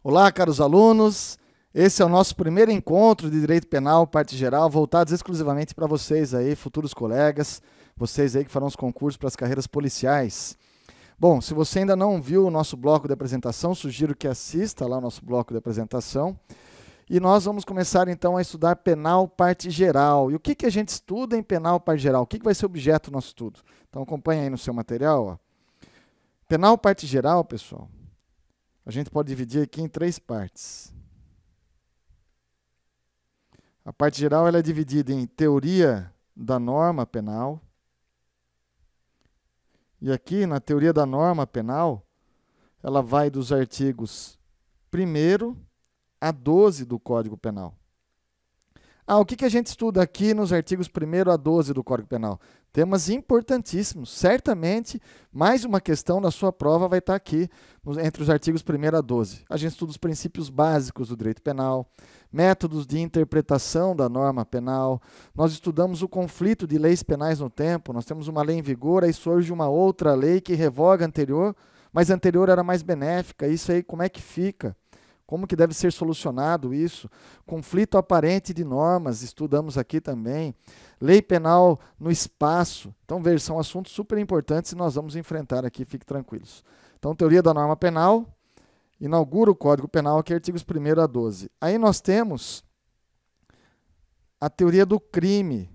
Olá, caros alunos. Esse é o nosso primeiro encontro de Direito Penal, parte geral, voltados exclusivamente para vocês aí, futuros colegas, vocês aí que farão os concursos para as carreiras policiais. Bom, se você ainda não viu o nosso bloco de apresentação, sugiro que assista lá o nosso bloco de apresentação. E nós vamos começar então a estudar penal, parte geral. E o que a gente estuda em penal, parte geral? O que vai ser objeto do nosso estudo? Então acompanha aí no seu material. Ó. Penal, parte geral, pessoal, a gente pode dividir aqui em três partes. A parte geral ela é dividida em teoria da norma penal. E aqui, na teoria da norma penal, ela vai dos artigos 1º a 12 do Código Penal. O que a gente estuda aqui nos artigos 1º a 12 do Código Penal? Temas importantíssimos. Certamente, mais uma questão da sua prova vai estar aqui, entre os artigos 1º a 12. A gente estuda os princípios básicos do direito penal, métodos de interpretação da norma penal. Nós estudamos o conflito de leis penais no tempo. Nós temos uma lei em vigor, aí surge uma outra lei que revoga a anterior, mas a anterior era mais benéfica. Isso aí, como é que fica? Como que deve ser solucionado isso? Conflito aparente de normas, estudamos aqui também. Lei penal no espaço. Então, veja, são assuntos super importantes e nós vamos enfrentar aqui, fiquem tranquilos. Então, teoria da norma penal, inaugura o Código Penal, aqui artigos 1º a 12. Aí nós temos a teoria do crime.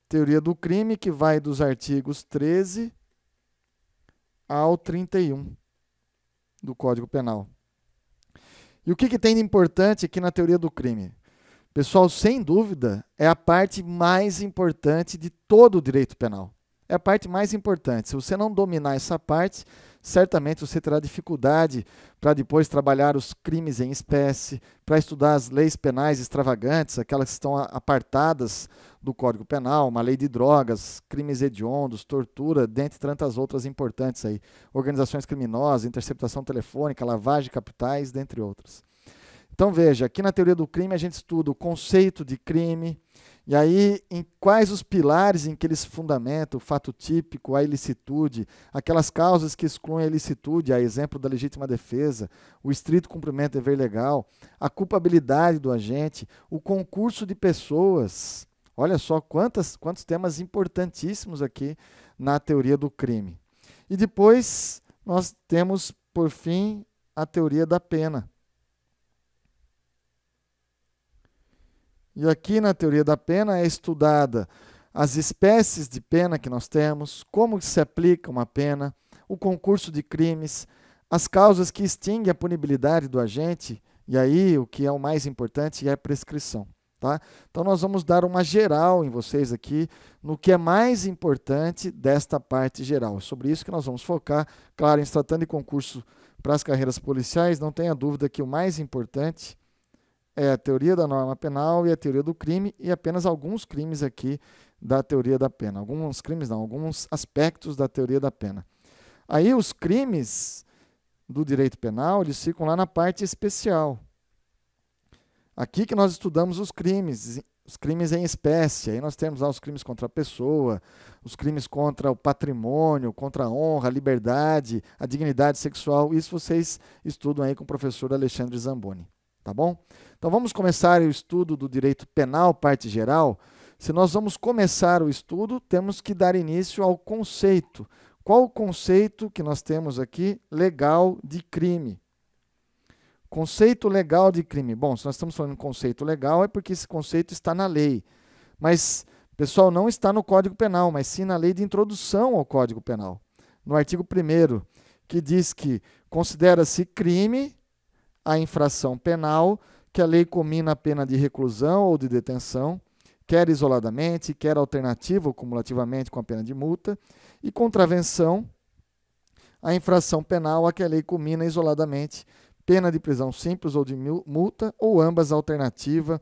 Teoria do crime que vai dos artigos 13 ao 31 do Código Penal. E o que tem de importante aqui na teoria do crime? Pessoal, sem dúvida, é a parte mais importante de todo o direito penal. É a parte mais importante. Se você não dominar essa parte, certamente você terá dificuldade para depois trabalhar os crimes em espécie, para estudar as leis penais extravagantes, aquelas que estão apartadas do Código Penal, uma lei de drogas, crimes hediondos, tortura, dentre tantas outras importantes aí, organizações criminosas, interceptação telefônica, lavagem de capitais, dentre outras. Então veja, aqui na teoria do crime a gente estuda o conceito de crime, e aí em quais os pilares em que eles fundamentam, o fato típico, a ilicitude, aquelas causas que excluem a ilicitude, a exemplo da legítima defesa, o estrito cumprimento do dever legal, a culpabilidade do agente, o concurso de pessoas. Olha só quantos temas importantíssimos aqui na teoria do crime. E depois nós temos, por fim, a teoria da pena. E aqui na teoria da pena é estudada as espécies de pena que nós temos, como se aplica uma pena, o concurso de crimes, as causas que extinguem a punibilidade do agente, e aí o que é o mais importante é a prescrição. Tá? Então nós vamos dar uma geral em vocês aqui, no que é mais importante desta parte geral. Sobre isso que nós vamos focar, claro, em se tratando de concurso para as carreiras policiais, não tenha dúvida que o mais importante é a teoria da norma penal e a teoria do crime, e apenas alguns crimes aqui da teoria da pena. Alguns crimes não, alguns aspectos da teoria da pena. Aí os crimes do direito penal, eles ficam lá na parte especial. Aqui que nós estudamos os crimes em espécie. Aí nós temos lá os crimes contra a pessoa, os crimes contra o patrimônio, contra a honra, a liberdade, a dignidade sexual. Isso vocês estudam aí com o professor Alexandre Zamboni. Tá bom? Então vamos começar o estudo do direito penal, parte geral. Se nós vamos começar o estudo, temos que dar início ao conceito. Qual o conceito que nós temos aqui? Legal de crime. Conceito legal de crime. Bom, se nós estamos falando de conceito legal, é porque esse conceito está na lei. Mas, pessoal, não está no Código Penal, mas sim na lei de introdução ao Código Penal. No artigo 1º, que diz que considera-se crime a infração penal que a lei comina a pena de reclusão ou de detenção, quer isoladamente, quer alternativa ou cumulativamente com a pena de multa, e contravenção a infração penal a que a lei comina isoladamente, pena de prisão simples ou de multa, ou ambas alternativa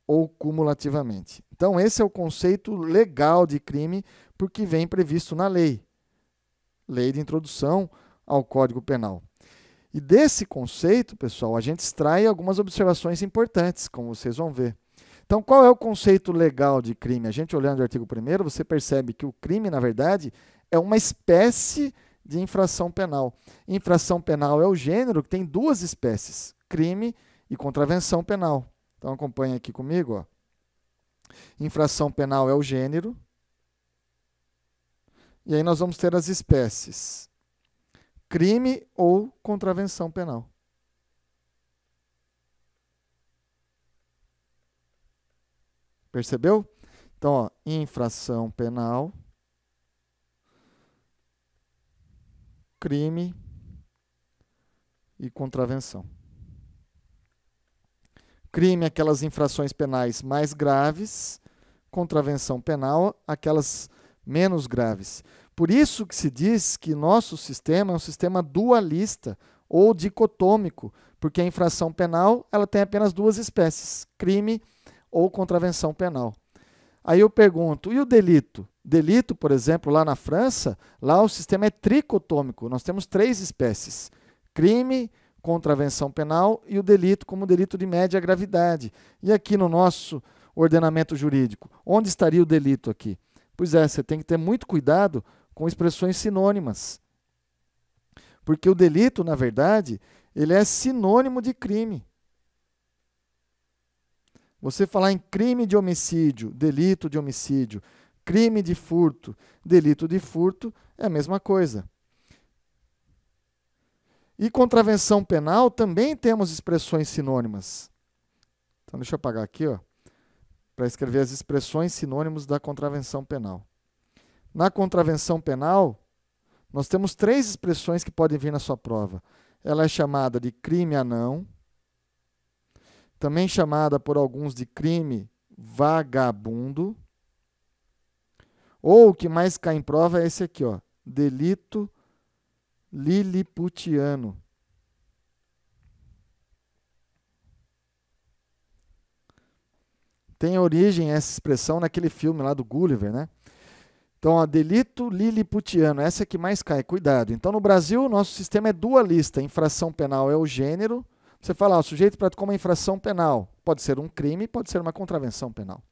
ou cumulativamente. Então, esse é o conceito legal de crime, porque vem previsto na lei. Lei de introdução ao Código Penal. E desse conceito, pessoal, a gente extrai algumas observações importantes, como vocês vão ver. Então, qual é o conceito legal de crime? A gente olhando o artigo 1º, você percebe que o crime, na verdade, é uma espécie de infração penal. Infração penal é o gênero que tem duas espécies, crime e contravenção penal. Então acompanha aqui comigo, ó. Infração penal é o gênero. E aí nós vamos ter as espécies, crime ou contravenção penal. Percebeu? Então, ó, infração penal, crime e contravenção. Crime, aquelas infrações penais mais graves, contravenção penal, aquelas menos graves. Por isso que se diz que nosso sistema é um sistema dualista ou dicotômico, porque a infração penal ela tem apenas duas espécies, crime ou contravenção penal. Aí eu pergunto, e o delito? Delito, por exemplo, lá na França, lá o sistema é tricotômico, nós temos três espécies, crime, contravenção penal e o delito como delito de média gravidade. E aqui no nosso ordenamento jurídico, onde estaria o delito aqui? Pois é, você tem que ter muito cuidado com expressões sinônimas. Porque o delito, na verdade, ele é sinônimo de crime. Você falar em crime de homicídio, delito de homicídio, crime de furto, delito de furto, é a mesma coisa. E contravenção penal também temos expressões sinônimas. Então deixa eu apagar aqui, ó, para escrever as expressões sinônimos da contravenção penal. Na contravenção penal, nós temos três expressões que podem vir na sua prova. Ela é chamada de crime anão, também chamada por alguns de crime vagabundo, ou o que mais cai em prova é esse aqui, ó, delito liliputiano. Tem origem essa expressão naquele filme lá do Gulliver, né? Então, ó, delito liliputiano, essa é que mais cai, cuidado. Então, no Brasil, o nosso sistema é dualista, infração penal é o gênero. Você fala, o sujeito praticou uma infração penal, pode ser um crime, pode ser uma contravenção penal.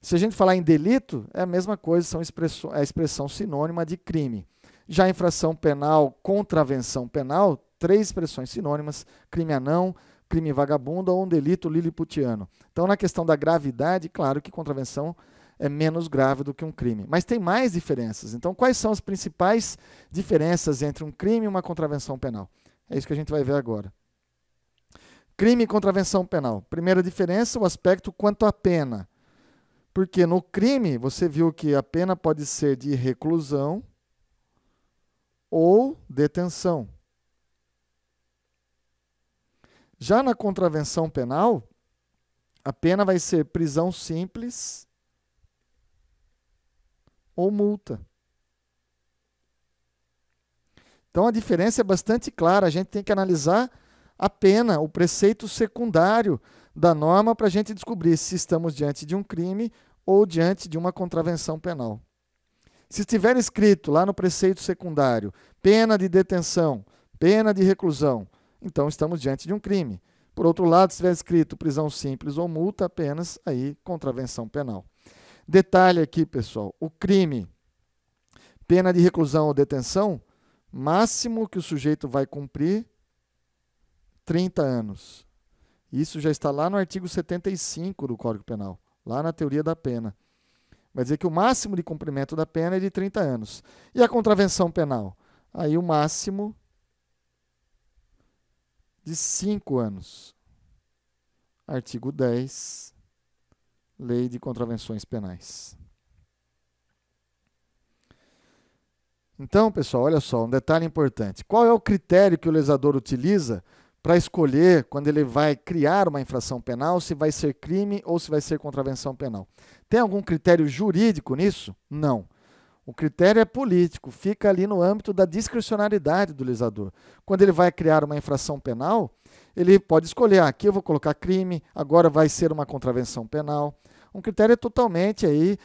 Se a gente falar em delito, é a mesma coisa, é a expressão sinônima de crime. Já a infração penal, contravenção penal, três expressões sinônimas, crime anão, crime vagabundo ou um delito liliputiano. Então, na questão da gravidade, claro que contravenção é menos grave do que um crime. Mas tem mais diferenças. Então, quais são as principais diferenças entre um crime e uma contravenção penal? É isso que a gente vai ver agora. Crime e contravenção penal. Primeira diferença, o aspecto quanto à pena. Porque no crime, você viu que a pena pode ser de reclusão ou detenção. Já na contravenção penal, a pena vai ser prisão simples ou multa. Então a diferença é bastante clara, a gente tem que analisar a pena, o preceito secundário da norma para a gente descobrir se estamos diante de um crime ou diante de uma contravenção penal. Se estiver escrito lá no preceito secundário, pena de detenção, pena de reclusão, então estamos diante de um crime. Por outro lado, se estiver escrito prisão simples ou multa, apenas aí contravenção penal. Detalhe aqui, pessoal, o crime, pena de reclusão ou detenção, máximo que o sujeito vai cumprir, 30 anos. Isso já está lá no artigo 75 do Código Penal, lá na teoria da pena. Vai dizer que o máximo de cumprimento da pena é de 30 anos. E a contravenção penal? Aí o máximo de 5 anos. Artigo 10, Lei de Contravenções Penais. Então, pessoal, olha só, um detalhe importante. Qual é o critério que o legislador utiliza para escolher, quando ele vai criar uma infração penal, se vai ser crime ou se vai ser contravenção penal? Tem algum critério jurídico nisso? Não. O critério é político, fica ali no âmbito da discricionariedade do legislador. Quando ele vai criar uma infração penal, ele pode escolher, aqui eu vou colocar crime, agora vai ser uma contravenção penal. Um critério totalmente aí,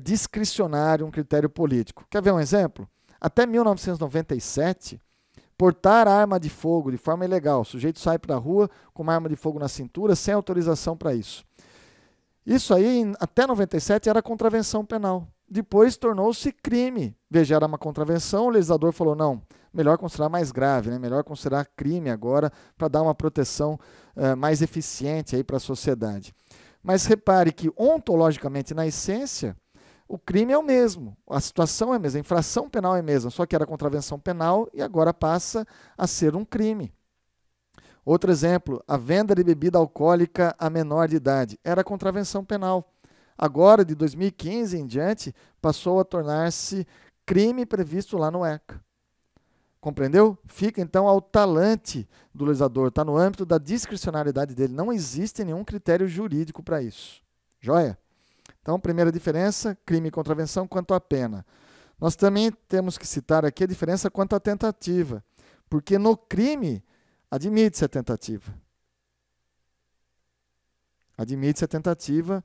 discricionário, um critério político. Quer ver um exemplo? Até 1997, portar arma de fogo de forma ilegal. O sujeito sai para a rua com uma arma de fogo na cintura sem autorização para isso. Isso aí, até 97, era contravenção penal. depois tornou-se crime. Veja, era uma contravenção, o legislador falou, não, melhor considerar mais grave, né? Melhor considerar crime agora para dar uma proteção mais eficiente para a sociedade. Mas repare que, ontologicamente, na essência, o crime é o mesmo, a situação é a mesma, a infração penal é a mesma, só que era contravenção penal e agora passa a ser um crime. Outro exemplo, a venda de bebida alcoólica a menor de idade era contravenção penal. Agora, de 2015 em diante, passou a tornar-se crime previsto lá no ECA. Compreendeu? Fica então ao talante do legislador, está no âmbito da discricionariedade dele. Não existe nenhum critério jurídico para isso. Joia? Então, primeira diferença, crime e contravenção quanto à pena. Nós também temos que citar aqui a diferença quanto à tentativa, porque no crime admite-se a tentativa. Admite-se a tentativa,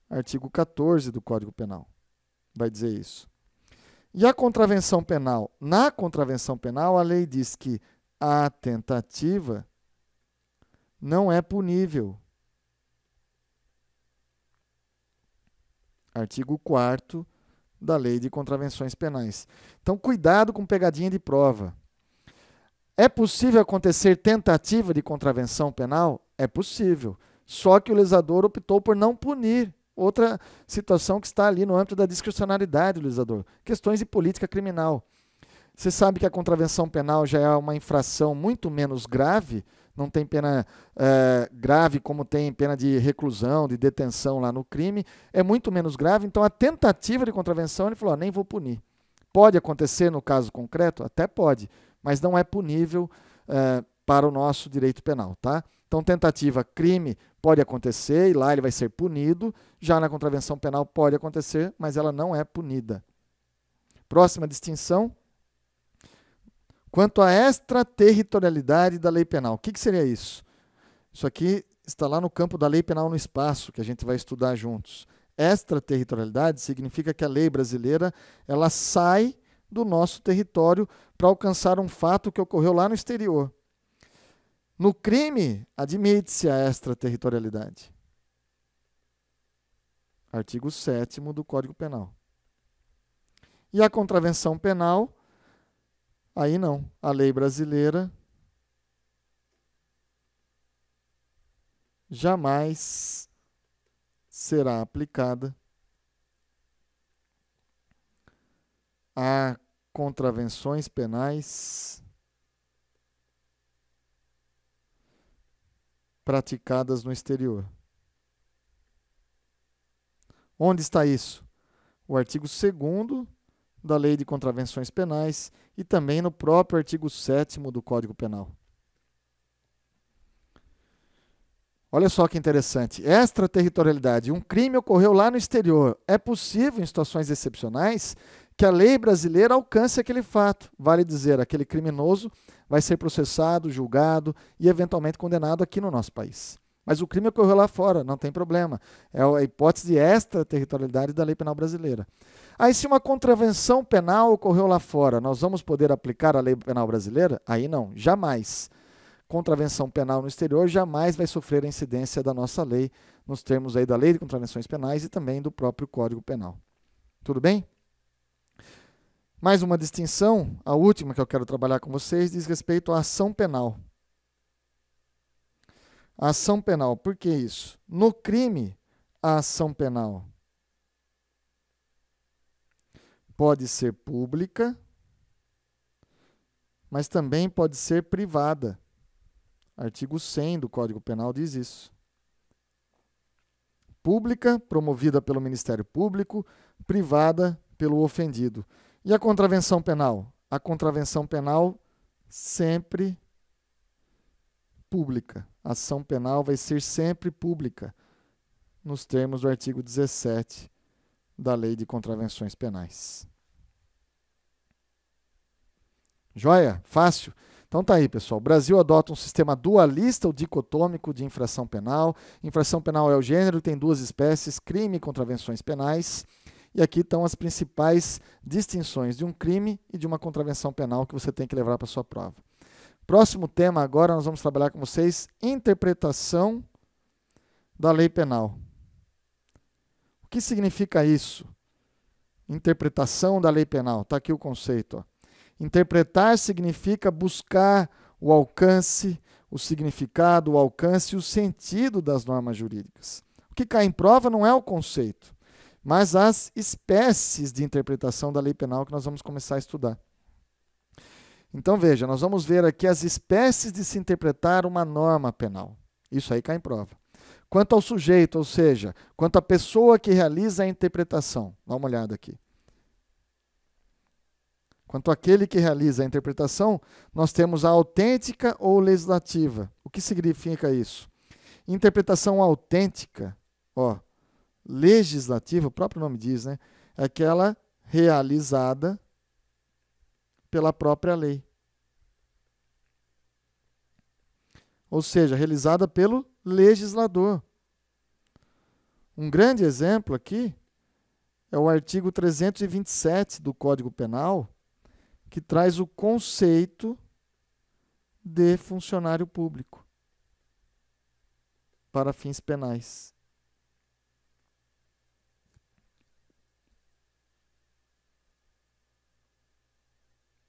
artigo 14 do Código Penal. Vai dizer isso. E a contravenção penal? Na contravenção penal, a lei diz que a tentativa não é punível. Artigo 4º da Lei de Contravenções Penais. Então, cuidado com pegadinha de prova. É possível acontecer tentativa de contravenção penal? É possível. Só que o legislador optou por não punir. Outra situação que está ali no âmbito da discricionariedade do legislador. Questões de política criminal. Você sabe que a contravenção penal já é uma infração muito menos grave, não tem pena grave como tem pena de reclusão, de detenção lá no crime, é muito menos grave, então a tentativa de contravenção ele falou, nem vou punir. Pode acontecer no caso concreto? Até pode, mas não é punível para o nosso direito penal, tá? Então tentativa, crime, pode acontecer e lá ele vai ser punido, já na contravenção penal pode acontecer, mas ela não é punida. Próxima distinção. Quanto à extraterritorialidade da lei penal, o que seria isso? Isso aqui está lá no campo da lei penal no espaço, que a gente vai estudar juntos. Extraterritorialidade significa que a lei brasileira ela sai do nosso território para alcançar um fato que ocorreu lá no exterior. No crime, admite-se a extraterritorialidade. Artigo 7º do Código Penal. E a contravenção penal, aí não. A lei brasileira jamais será aplicada a contravenções penais praticadas no exterior. Onde está isso? O artigo 2º da Lei de Contravenções Penais e também no próprio artigo 7º do Código Penal. Olha só que interessante. Extraterritorialidade. Um crime ocorreu lá no exterior. É possível, em situações excepcionais, que a lei brasileira alcance aquele fato. Vale dizer, aquele criminoso vai ser processado, julgado e eventualmente condenado aqui no nosso país. Mas o crime ocorreu lá fora, não tem problema. É a hipótese de extraterritorialidade da lei penal brasileira. Aí, se uma contravenção penal ocorreu lá fora, nós vamos poder aplicar a lei penal brasileira? Aí não, jamais. Contravenção penal no exterior jamais vai sofrer a incidência da nossa lei, nos termos aí da Lei de Contravenções Penais e também do próprio Código Penal. Tudo bem? Mais uma distinção, a última que eu quero trabalhar com vocês, diz respeito à ação penal. A ação penal, por que isso? No crime, a ação penal pode ser pública, mas também pode ser privada. Artigo 100 do Código Penal diz isso. Pública, promovida pelo Ministério Público, privada pelo ofendido. E a contravenção penal? A contravenção penal sempre pública. A ação penal vai ser sempre pública, nos termos do artigo 17 da Lei de Contravenções Penais. Joia? Fácil? Então tá aí, pessoal. O Brasil adota um sistema dualista ou dicotômico de infração penal. Infração penal é o gênero, tem duas espécies, crime e contravenções penais. E aqui estão as principais distinções de um crime e de uma contravenção penal que você tem que levar para a sua prova. Próximo tema agora, nós vamos trabalhar com vocês interpretação da lei penal. O que significa isso? Interpretação da lei penal. Está aqui o conceito. Ó. Interpretar significa buscar o alcance, o significado, o alcance e o sentido das normas jurídicas. O que cai em prova não é o conceito, mas as espécies de interpretação da lei penal que nós vamos começar a estudar. Então, veja, nós vamos ver aqui as espécies de se interpretar uma norma penal. Isso aí cai em prova. Quanto ao sujeito, ou seja, quanto à pessoa que realiza a interpretação. Dá uma olhada aqui. Quanto àquele que realiza a interpretação, nós temos a autêntica ou legislativa. O que significa isso? Interpretação autêntica, ó, legislativa, o próprio nome diz, né? É aquela realizada pela própria lei. Ou seja, realizada pelo legislador. Um grande exemplo aqui é o artigo 327 do Código Penal, que traz o conceito de funcionário público para fins penais.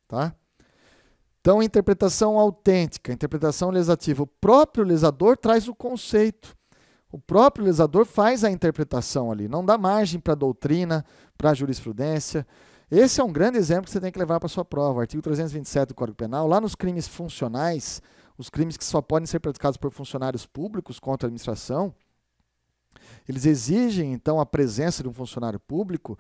Tá? Então, interpretação autêntica, interpretação legislativa. O próprio legislador traz o conceito. O próprio legislador faz a interpretação ali. Não dá margem para a doutrina, para a jurisprudência. Esse é um grande exemplo que você tem que levar para a sua prova. O artigo 327 do Código Penal, lá nos crimes funcionais, os crimes que só podem ser praticados por funcionários públicos contra a administração, eles exigem, então, a presença de um funcionário público.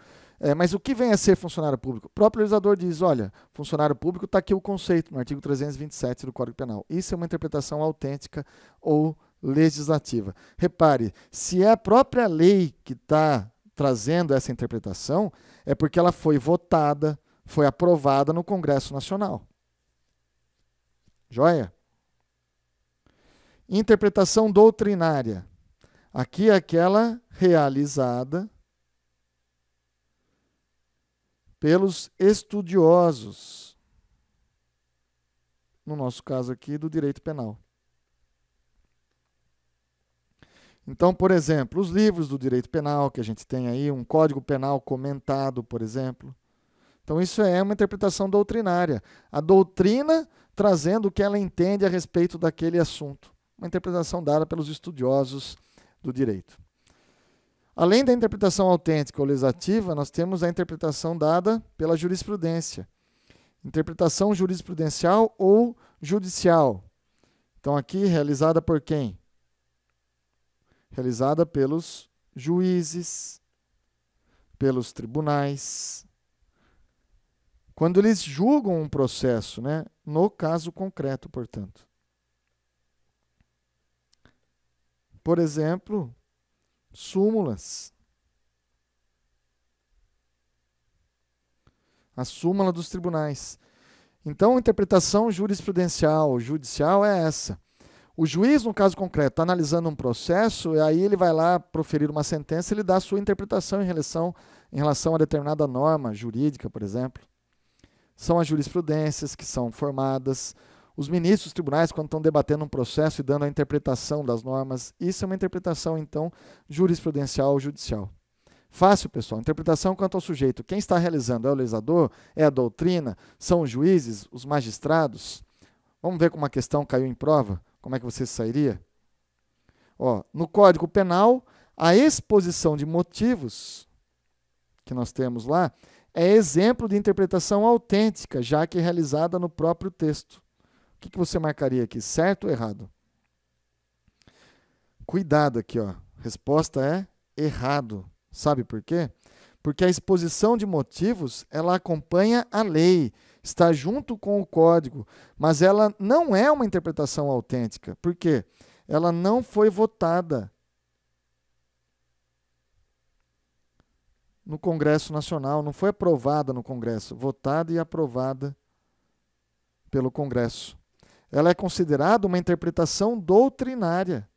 Mas o que vem a ser funcionário público? O próprio legislador diz, olha, funcionário público está aqui o conceito, no artigo 327 do Código Penal. Isso é uma interpretação autêntica ou legislativa. Repare, se é a própria lei que está trazendo essa interpretação, é porque ela foi votada, foi aprovada no Congresso Nacional. Joia? Interpretação doutrinária. Aqui é aquela realizada pelos estudiosos, no nosso caso aqui, do direito penal. Então, por exemplo, os livros do direito penal que a gente tem aí, um código penal comentado, por exemplo. Então, isso é uma interpretação doutrinária. A doutrina trazendo o que ela entende a respeito daquele assunto. Uma interpretação dada pelos estudiosos do direito. Além da interpretação autêntica ou legislativa, nós temos a interpretação dada pela jurisprudência. Interpretação jurisprudencial ou judicial. Então, aqui, realizada por quem? Realizada pelos juízes, pelos tribunais, quando eles julgam um processo, né? No caso concreto, portanto. Por exemplo, súmulas. A súmula dos tribunais. Então, a interpretação jurisprudencial, judicial é essa. O juiz, no caso concreto, está analisando um processo, e aí ele vai lá proferir uma sentença, ele dá a sua interpretação em relação a determinada norma jurídica, por exemplo. São as jurisprudências que são formadas. Os ministros dos tribunais, quando estão debatendo um processo e dando a interpretação das normas, isso é uma interpretação, então, jurisprudencial ou judicial. Fácil, pessoal. Interpretação quanto ao sujeito. Quem está realizando é o legislador? É a doutrina? São os juízes? Os magistrados? Vamos ver como uma questão caiu em prova? Como é que você sairia? Ó, no Código Penal, a exposição de motivos que nós temos lá é exemplo de interpretação autêntica, já que é realizada no próprio texto. O que você marcaria aqui? Certo ou errado? Cuidado aqui, ó. Resposta é errado. Sabe por quê? Porque a exposição de motivos, ela acompanha a lei, está junto com o código, mas ela não é uma interpretação autêntica. Por quê? Ela não foi votada no Congresso Nacional, não foi aprovada no Congresso, votada e aprovada pelo Congresso. Ela é considerada uma interpretação doutrinária.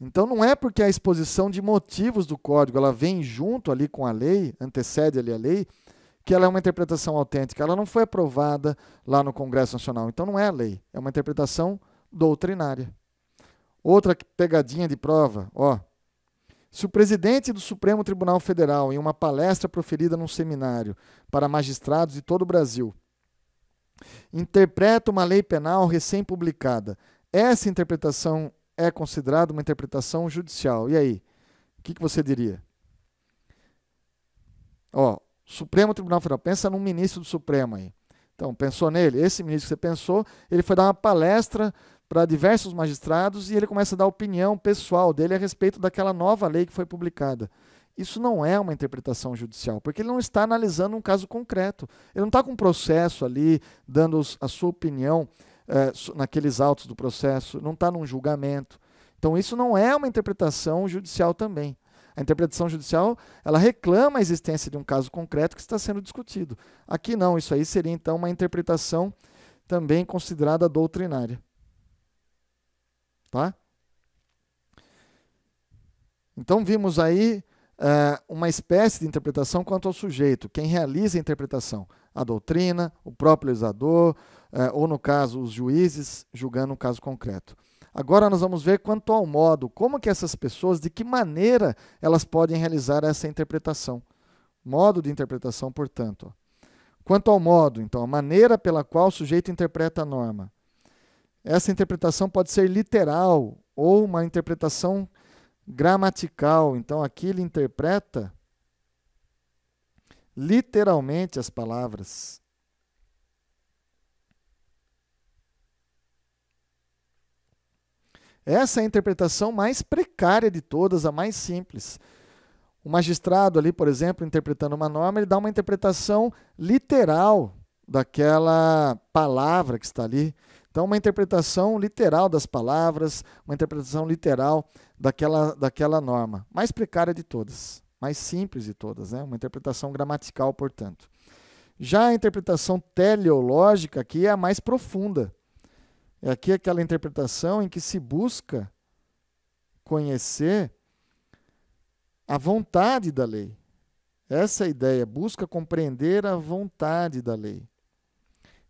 Então, não é porque a exposição de motivos do código ela vem junto ali com a lei, antecede ali a lei, que ela é uma interpretação autêntica. Ela não foi aprovada lá no Congresso Nacional. Então, não é a lei, é uma interpretação doutrinária. Outra pegadinha de prova, ó. Se o presidente do Supremo Tribunal Federal, em uma palestra proferida num seminário para magistrados de todo o Brasil, interpreta uma lei penal recém-publicada, essa interpretação é considerada uma interpretação judicial. E aí? O que você diria? Ó, Supremo Tribunal Federal, pensa num ministro do Supremo aí. Então, pensou nele? Esse ministro que você pensou, ele foi dar uma palestra para diversos magistrados e ele começa a dar opinião pessoal dele a respeito daquela nova lei que foi publicada. Isso não é uma interpretação judicial, porque ele não está analisando um caso concreto. Ele não está com um processo ali, dando a sua opinião naqueles autos do processo, não está num julgamento. Então, isso não é uma interpretação judicial também. A interpretação judicial, ela reclama a existência de um caso concreto que está sendo discutido. Aqui não, isso aí seria então uma interpretação também considerada doutrinária. Tá? Então vimos aí uma espécie de interpretação quanto ao sujeito, quem realiza a interpretação, a doutrina, o próprio legislador, ou no caso os juízes julgando um caso concreto. Agora nós vamos ver quanto ao modo, como que essas pessoas, de que maneira elas podem realizar essa interpretação. Modo de interpretação, portanto. Quanto ao modo, então, a maneira pela qual o sujeito interpreta a norma. Essa interpretação pode ser literal ou uma interpretação gramatical. Então, aqui ele interpreta literalmente as palavras. Essa é a interpretação mais precária de todas, a mais simples. O magistrado ali, por exemplo, interpretando uma norma, ele dá uma interpretação literal daquela palavra que está ali. Então, uma interpretação literal das palavras, uma interpretação literal daquela norma. Mais precária de todas, mais simples de todas, né? Uma interpretação gramatical, portanto. Já a interpretação teleológica aqui é a mais profunda. Aqui é aquela interpretação em que se busca conhecer a vontade da lei. Essa é a ideia, busca compreender a vontade da lei.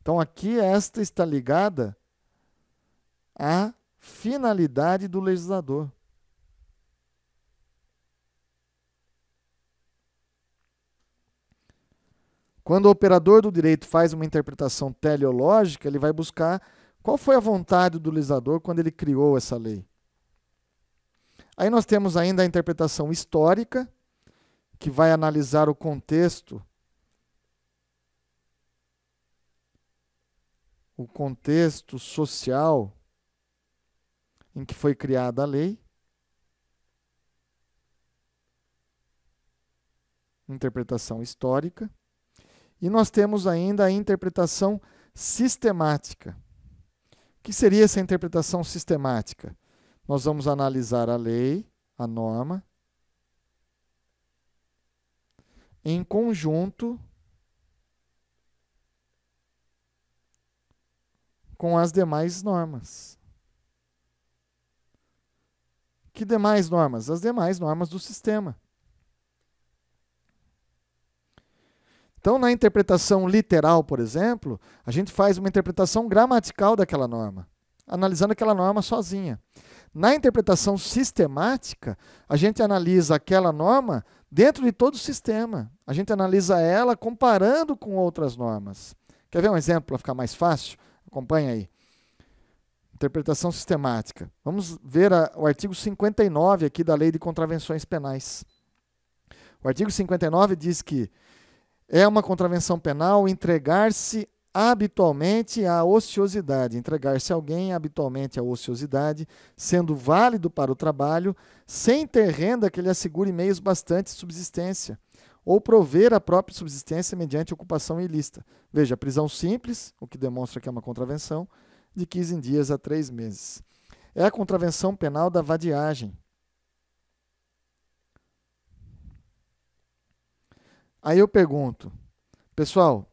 Então, aqui esta está ligada à finalidade do legislador. Quando o operador do direito faz uma interpretação teleológica, ele vai buscar qual foi a vontade do legislador quando ele criou essa lei. Aí nós temos ainda a interpretação histórica, que vai analisar o contexto social em que foi criada a lei. Interpretação histórica. E nós temos ainda a interpretação sistemática. O que seria essa interpretação sistemática? Nós vamos analisar a lei, a norma, em conjunto com as demais normas. Que demais normas? As demais normas do sistema. Então, na interpretação literal, por exemplo, a gente faz uma interpretação gramatical daquela norma, analisando aquela norma sozinha. Na interpretação sistemática, a gente analisa aquela norma dentro de todo o sistema. A gente analisa ela comparando com outras normas. Quer ver um exemplo para ficar mais fácil? Acompanha aí. Interpretação sistemática. Vamos ver o artigo 59 aqui da Lei de Contravenções Penais. O artigo 59 diz que é uma contravenção penal entregar-se habitualmente à ociosidade, entregar-se a alguém habitualmente à ociosidade, sendo válido para o trabalho, sem ter renda que lhe assegure meios bastantes de subsistência, ou prover a própria subsistência mediante ocupação ilícita. Veja, prisão simples, o que demonstra que é uma contravenção, de 15 dias a 3 meses. É a contravenção penal da vadiagem. Aí eu pergunto, pessoal,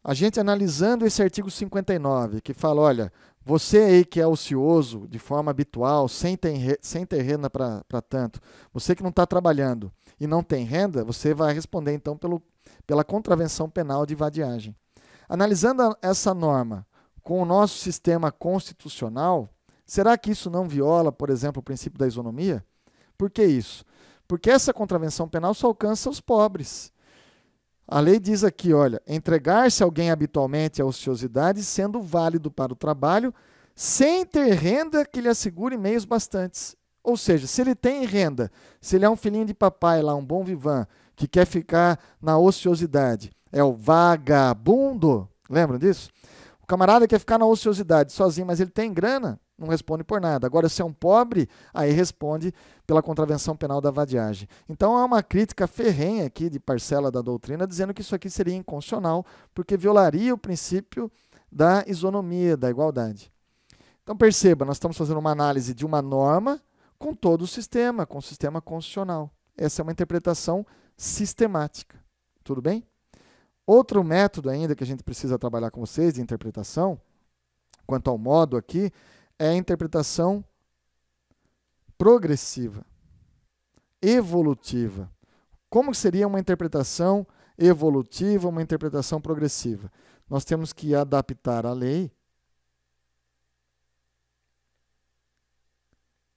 a gente analisando esse artigo 59, que fala, olha, você aí que é ocioso de forma habitual, sem ter renda para tanto, você que não está trabalhando e não tem renda, você vai responder então pela contravenção penal de vadiagem. Analisando essa norma com o nosso sistema constitucional, Será que isso não viola, por exemplo, o princípio da isonomia? Por que isso? Porque essa contravenção penal só alcança os pobres. A lei diz aqui, olha, entregar-se alguém habitualmente à ociosidade, sendo válido para o trabalho, sem ter renda que lhe assegure meios bastantes. Ou seja, se ele tem renda, se ele é um filhinho de papai lá, um bom vivan, que quer ficar na ociosidade, é o vagabundo, lembram disso? O camarada quer ficar na ociosidade sozinho, mas ele tem grana, não responde por nada. Agora, se é um pobre, aí responde pela contravenção penal da vadiagem. Então, há uma crítica ferrenha aqui de parcela da doutrina, dizendo que isso aqui seria inconstitucional, porque violaria o princípio da isonomia, da igualdade. Então, perceba, nós estamos fazendo uma análise de uma norma com todo o sistema, com o sistema constitucional. Essa é uma interpretação sistemática. Tudo bem? Outro método ainda que a gente precisa trabalhar com vocês de interpretação, quanto ao modo aqui, é a interpretação progressiva, evolutiva. Como seria uma interpretação evolutiva, uma interpretação progressiva? Nós temos que adaptar a lei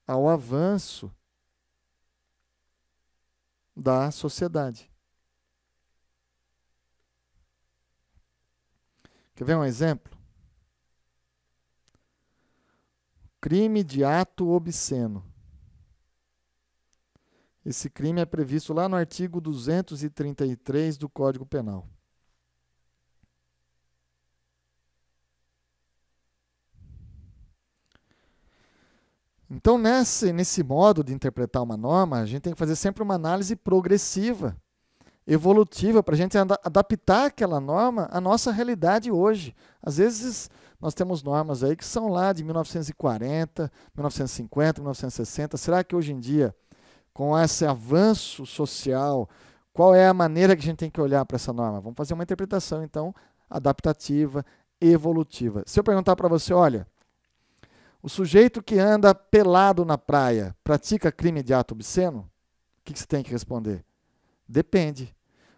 ao avanço da sociedade. Quer ver um exemplo? Crime de ato obsceno. Esse crime é previsto lá no artigo 233 do Código Penal. Então, nesse modo de interpretar uma norma, a gente tem que fazer sempre uma análise progressiva, evolutiva, para a gente adaptar aquela norma à nossa realidade hoje. Às vezes, nós temos normas aí que são lá de 1940, 1950, 1960. Será que hoje em dia, com esse avanço social, qual é a maneira que a gente tem que olhar para essa norma? Vamos fazer uma interpretação, então, adaptativa, evolutiva. Se eu perguntar para você, olha, o sujeito que anda pelado na praia pratica crime de ato obsceno? O que você tem que responder? Depende.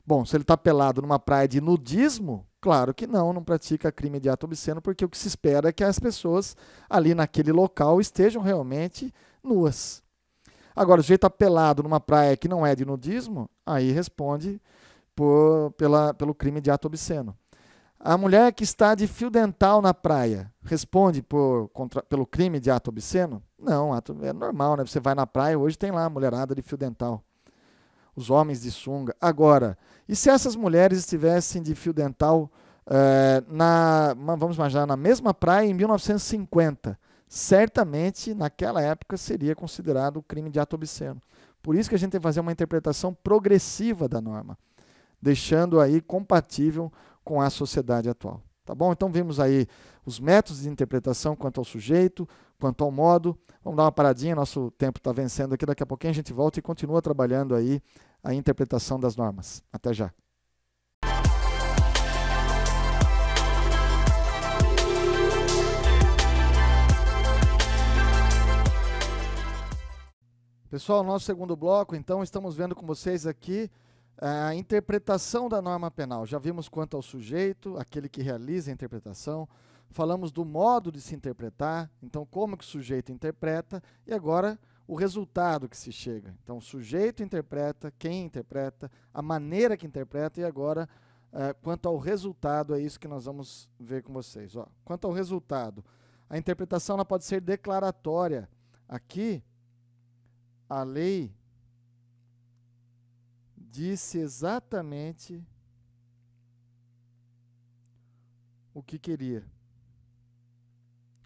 Bom, se ele está pelado numa praia de nudismo, claro que não pratica crime de ato obsceno, porque o que se espera é que as pessoas ali naquele local estejam realmente nuas. Agora, o sujeito está pelado numa praia que não é de nudismo, aí responde pelo crime de ato obsceno. A mulher que está de fio dental na praia responde pelo crime de ato obsceno? Não, é normal, né? Você vai na praia, hoje tem lá a mulherada de fio dental. Os homens de sunga. Agora, e se essas mulheres estivessem de fio dental, vamos imaginar, na mesma praia em 1950? Certamente, naquela época, seria considerado crime de ato obsceno. Por isso que a gente tem que fazer uma interpretação progressiva da norma, deixando aí compatível com a sociedade atual. Tá bom? Então vimos aí os métodos de interpretação quanto ao sujeito, quanto ao modo. Vamos dar uma paradinha, nosso tempo está vencendo aqui, daqui a pouquinho a gente volta e continua trabalhando aí a interpretação das normas. Até já. Pessoal, nosso segundo bloco, então, estamos vendo com vocês aqui a interpretação da norma penal. Já vimos quanto ao sujeito, aquele que realiza a interpretação. Falamos do modo de se interpretar, então como que o sujeito interpreta, e agora o resultado que se chega. Então o sujeito interpreta, quem interpreta, a maneira que interpreta, e agora quanto ao resultado, é isso que nós vamos ver com vocês. Ó, quanto ao resultado, a interpretação ela pode ser declaratória. Aqui, a lei disse exatamente o que queria.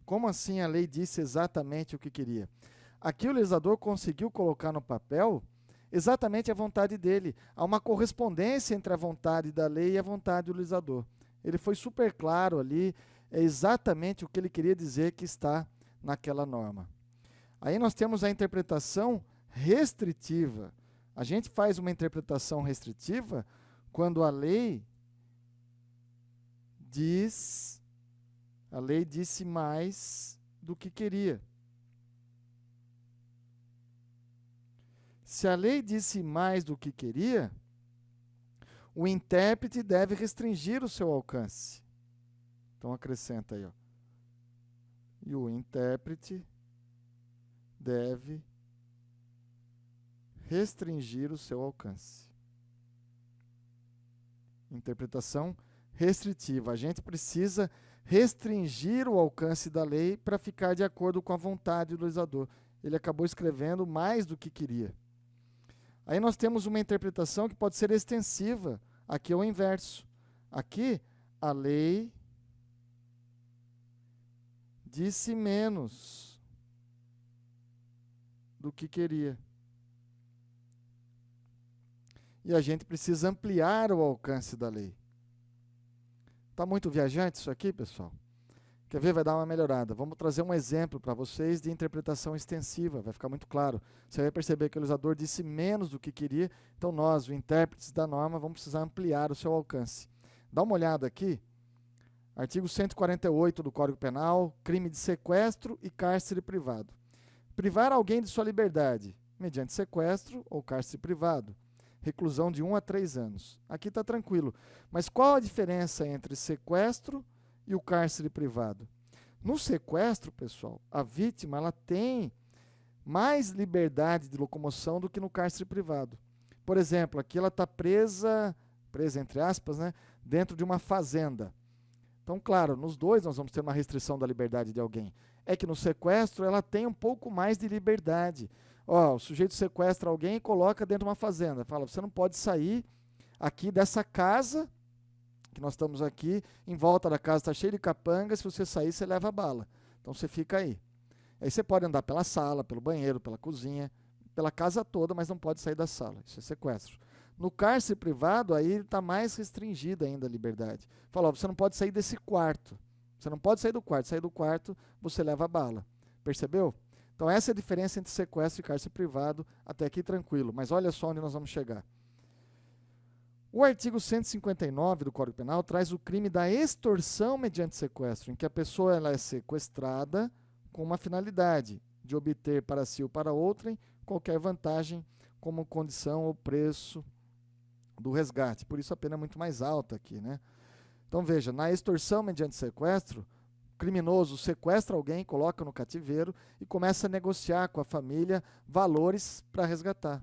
Como assim a lei disse exatamente o que queria? Aqui o legislador conseguiu colocar no papel exatamente a vontade dele. Há uma correspondência entre a vontade da lei e a vontade do legislador. Ele foi super claro ali, é exatamente o que ele queria dizer que está naquela norma. Aí nós temos a interpretação restritiva. A gente faz uma interpretação restritiva quando a lei disse mais do que queria. Se a lei disse mais do que queria, o intérprete deve restringir o seu alcance. Então acrescenta aí, ó. E o intérprete deve restringir o seu alcance. Interpretação restritiva. A gente precisa restringir o alcance da lei para ficar de acordo com a vontade do legislador. Ele acabou escrevendo mais do que queria. Aí nós temos uma interpretação que pode ser extensiva. Aqui é o inverso. Aqui, a lei disse menos do que queria. E a gente precisa ampliar o alcance da lei. Está muito viajante isso aqui, pessoal? Quer ver? Vai dar uma melhorada. Vamos trazer um exemplo para vocês de interpretação extensiva. Vai ficar muito claro. Você vai perceber que o legislador disse menos do que queria. Então nós, os intérpretes da norma, vamos precisar ampliar o seu alcance. Dá uma olhada aqui. Artigo 148 do Código Penal, crime de sequestro e cárcere privado. Privar alguém de sua liberdade, mediante sequestro ou cárcere privado. Reclusão de 1 a 3 anos. Aqui está tranquilo. Mas qual a diferença entre sequestro e o cárcere privado? No sequestro, pessoal, a vítima ela tem mais liberdade de locomoção do que no cárcere privado. Por exemplo, aqui ela está presa entre aspas, né, dentro de uma fazenda. Então, claro, nos dois nós vamos ter uma restrição da liberdade de alguém. É que no sequestro ela tem um pouco mais de liberdade. Ó, o sujeito sequestra alguém e coloca dentro de uma fazenda. Fala, você não pode sair aqui dessa casa, que nós estamos aqui, em volta da casa está cheio de capanga, se você sair, você leva bala. Então você fica aí. Aí você pode andar pela sala, pelo banheiro, pela cozinha, pela casa toda, mas não pode sair da sala. Isso é sequestro. No cárcere privado, aí está mais restringida ainda a liberdade. Fala, ó, você não pode sair desse quarto. Você não pode sair do quarto. Sair do quarto, você leva bala. Percebeu? Então essa é a diferença entre sequestro e cárcere privado, até aqui tranquilo, mas olha só onde nós vamos chegar. O artigo 159 do Código Penal traz o crime da extorsão mediante sequestro, em que a pessoa ela é sequestrada com uma finalidade de obter para si ou para outrem qualquer vantagem como condição ou preço do resgate. Por isso a pena é muito mais alta aqui, né? Então veja, na extorsão mediante sequestro, o criminoso sequestra alguém, coloca no cativeiro e começa a negociar com a família valores para resgatar.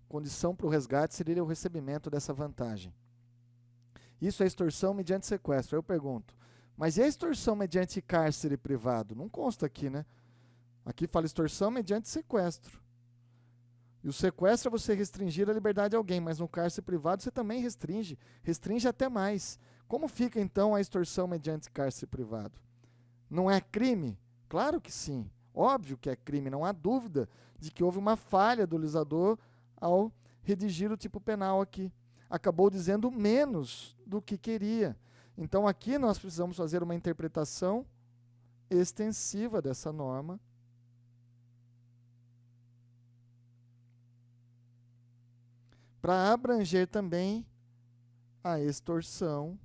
Condição para o resgate seria o recebimento dessa vantagem. Isso é extorsão mediante sequestro. Aí eu pergunto, mas e a extorsão mediante cárcere privado? Não consta aqui, né? Aqui fala extorsão mediante sequestro. E o sequestro é você restringir a liberdade de alguém, mas no cárcere privado você também restringe até mais. Como fica então a extorsão mediante cárcere privado? Não é crime? Claro que sim. Óbvio que é crime, não há dúvida de que houve uma falha do legislador ao redigir o tipo penal aqui. Acabou dizendo menos do que queria. Então aqui nós precisamos fazer uma interpretação extensiva dessa norma. Para abranger também a extorsão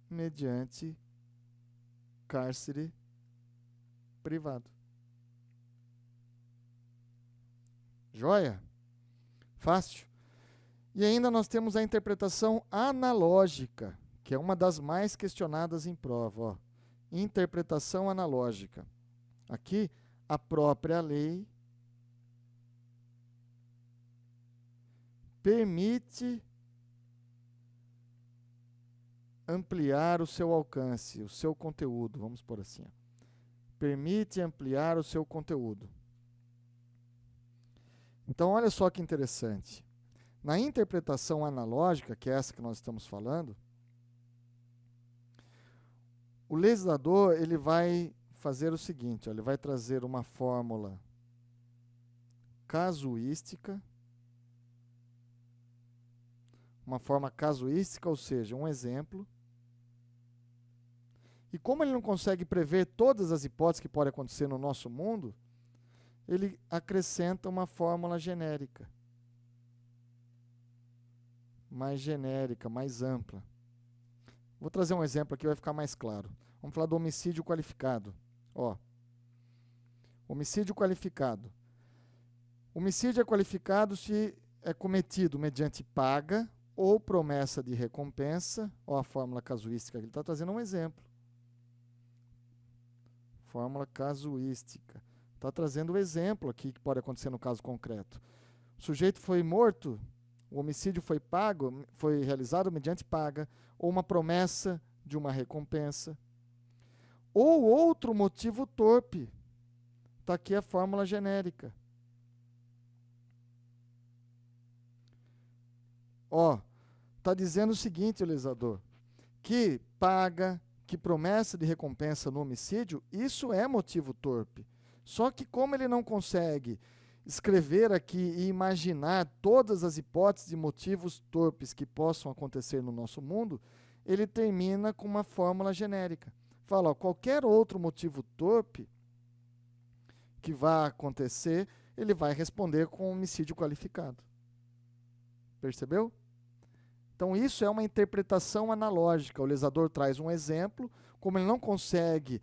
mediante cárcere privado. Joia? Fácil. E ainda nós temos a interpretação analógica, que é uma das mais questionadas em prova. Ó. Interpretação analógica. Aqui, a própria lei permite ampliar o seu alcance, o seu conteúdo, vamos por assim. Ó. Permite ampliar o seu conteúdo. Então, olha só que interessante. Na interpretação analógica, que é essa que nós estamos falando, o legislador ele vai fazer o seguinte, ó, ele vai trazer uma fórmula casuística, ou seja, um exemplo. E como ele não consegue prever todas as hipóteses que podem acontecer no nosso mundo, ele acrescenta uma fórmula genérica. Mais genérica, mais ampla. Vou trazer um exemplo aqui, vai ficar mais claro. Vamos falar do homicídio qualificado. Ó, homicídio qualificado. Homicídio é qualificado se é cometido mediante paga ou promessa de recompensa. Ó, a fórmula casuística, ele está trazendo um exemplo. fórmula casuística. Está trazendo o exemplo aqui que pode acontecer no caso concreto. O sujeito foi morto, o homicídio foi pago, foi realizado mediante paga, ou uma promessa de uma recompensa, ou outro motivo torpe. Está aqui a fórmula genérica. Ó, está dizendo o seguinte, o legislador, que paga, que promessa de recompensa no homicídio, isso é motivo torpe. Só que como ele não consegue escrever aqui e imaginar todas as hipóteses de motivos torpes que possam acontecer no nosso mundo, ele termina com uma fórmula genérica. Fala, ó, qualquer outro motivo torpe que vá acontecer, ele vai responder com homicídio qualificado. Percebeu? Então isso é uma interpretação analógica. O legislador traz um exemplo, como ele não consegue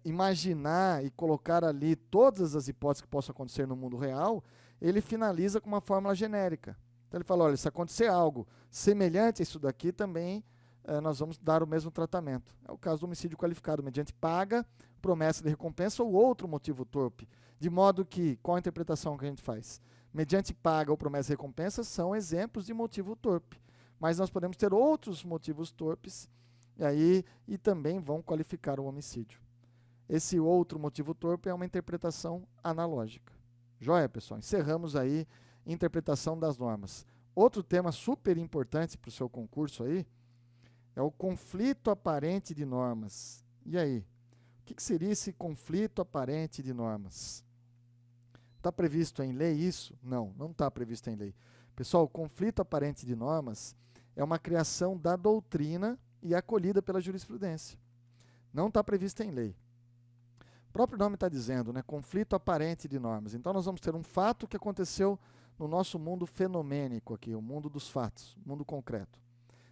imaginar e colocar ali todas as hipóteses que possam acontecer no mundo real, ele finaliza com uma fórmula genérica. Então ele fala, olha, se acontecer algo semelhante a isso daqui, também nós vamos dar o mesmo tratamento. É o caso do homicídio qualificado, mediante paga, promessa de recompensa ou outro motivo torpe. De modo que, qual a interpretação que a gente faz? Mediante paga ou promessa de recompensa são exemplos de motivo torpe. Mas nós podemos ter outros motivos torpes e também vão qualificar o homicídio. Esse outro motivo torpe é uma interpretação analógica. Joia, pessoal? Encerramos aí a interpretação das normas. Outro tema super importante para o seu concurso aí é o conflito aparente de normas. E aí? O que seria esse conflito aparente de normas? Está previsto em lei isso? Não, não está previsto em lei. Pessoal, o conflito aparente de normas é uma criação da doutrina e acolhida pela jurisprudência. Não está previsto em lei. O próprio nome está dizendo, né? Conflito aparente de normas. Então nós vamos ter um fato que aconteceu no nosso mundo fenomênico aqui, o mundo dos fatos, o mundo concreto.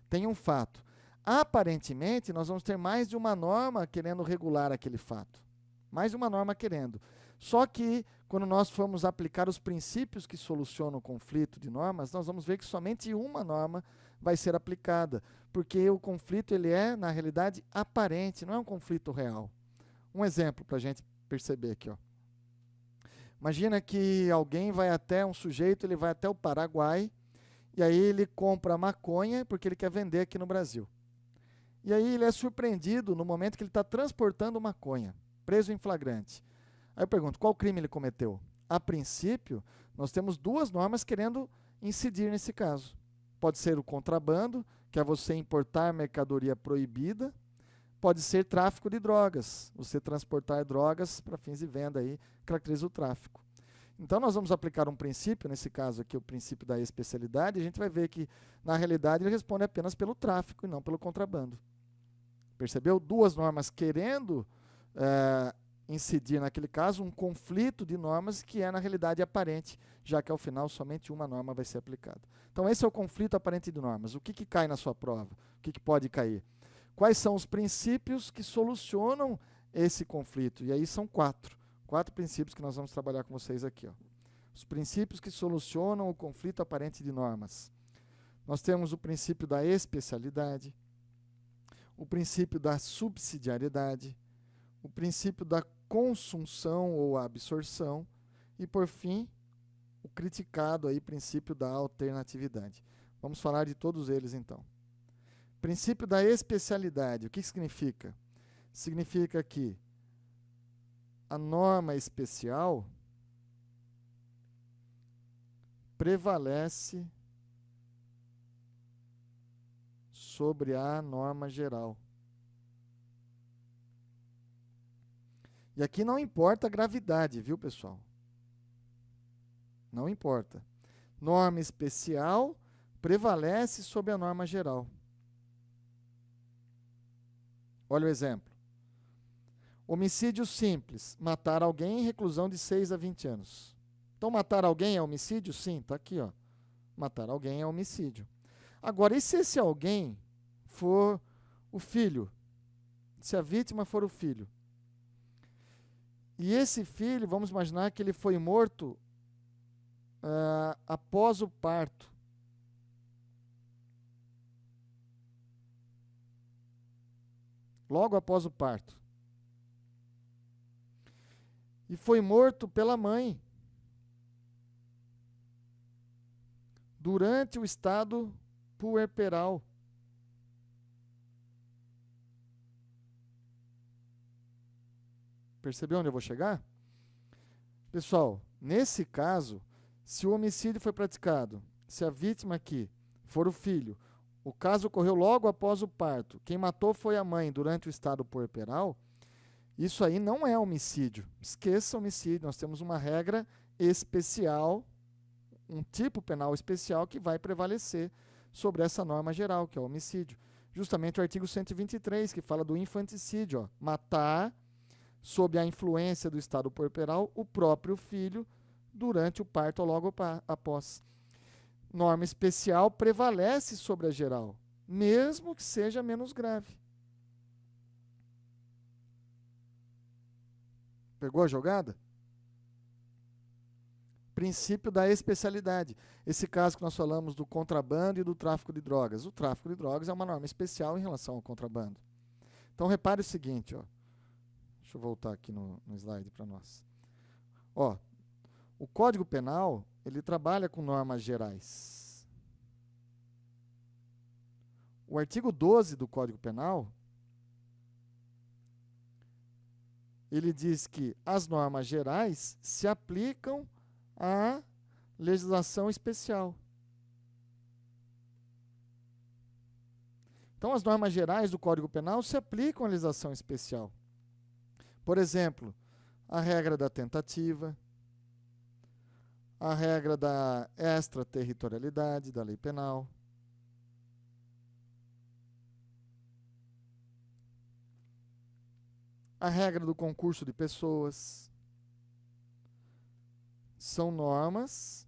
Tem um fato. Aparentemente, nós vamos ter mais de uma norma querendo regular aquele fato. Mais de uma norma querendo. Só que, quando nós formos aplicar os princípios que solucionam o conflito de normas, nós vamos ver que somente uma norma vai ser aplicada. Porque o conflito ele é, na realidade, aparente, não é um conflito real. Um exemplo para a gente perceber aqui. Ó. Imagina que alguém vai até, um sujeito, ele vai até o Paraguai, e aí ele compra maconha porque ele quer vender aqui no Brasil. E aí ele é surpreendido no momento que ele está transportando maconha, preso em flagrante. Aí eu pergunto, qual crime ele cometeu? A princípio, nós temos duas normas querendo incidir nesse caso. Pode ser o contrabando, que é você importar mercadoria proibida. Pode ser tráfico de drogas, você transportar drogas para fins de venda, aí caracteriza o tráfico. Então nós vamos aplicar um princípio, nesse caso aqui o princípio da especialidade, e a gente vai ver que na realidade ele responde apenas pelo tráfico e não pelo contrabando. Percebeu? Duas normas querendo incidir naquele caso, um conflito de normas que é na realidade aparente, já que ao final somente uma norma vai ser aplicada. Então esse é o conflito aparente de normas. O que cai na sua prova? O que pode cair? Quais são os princípios que solucionam esse conflito? E aí são quatro princípios que nós vamos trabalhar com vocês aqui. Ó. Os princípios que solucionam o conflito aparente de normas. Nós temos o princípio da especialidade, o princípio da subsidiariedade, o princípio da consunção ou absorção e, por fim, o criticado aí, princípio da alternatividade. Vamos falar de todos eles, então. Princípio da especialidade, o que significa? Significa que a norma especial prevalece sobre a norma geral. E aqui não importa a gravidade, viu, pessoal? Não importa. Norma especial prevalece sobre a norma geral. Olha o exemplo. Homicídio simples. Matar alguém em reclusão de 6 a 20 anos. Então, matar alguém é homicídio? Sim, está aqui. Ó. Matar alguém é homicídio. Agora, e se esse alguém for o filho? Se a vítima for o filho? E esse filho, vamos imaginar que ele foi morto após o parto. Logo após o parto. e foi morto pela mãe durante o estado puerperal. Percebeu onde eu vou chegar? Pessoal, nesse caso, se o homicídio foi praticado, se a vítima aqui for o filho, o caso ocorreu logo após o parto, quem matou foi a mãe durante o estado puerperal, isso aí não é homicídio. Esqueça homicídio, nós temos uma regra especial, um tipo penal especial que vai prevalecer sobre essa norma geral, que é o homicídio. Justamente o artigo 123, que fala do infanticídio, ó, matar sob a influência do estado puerperal o próprio filho durante o parto ou logo após. Norma especial prevalece sobre a geral, mesmo que seja menos grave. Pegou a jogada? Princípio da especialidade. Esse caso que nós falamos do contrabando e do tráfico de drogas. O tráfico de drogas é uma norma especial em relação ao contrabando. Então repare o seguinte, ó. Deixa eu voltar aqui no slide para nós. Ó, o Código Penal, ele trabalha com normas gerais. O artigo 12 do Código Penal, ele diz que as normas gerais se aplicam à legislação especial. Então, as normas gerais do Código Penal se aplicam à legislação especial. Por exemplo, a regra da tentativa, a regra da extraterritorialidade da lei penal, a regra do concurso de pessoas. São normas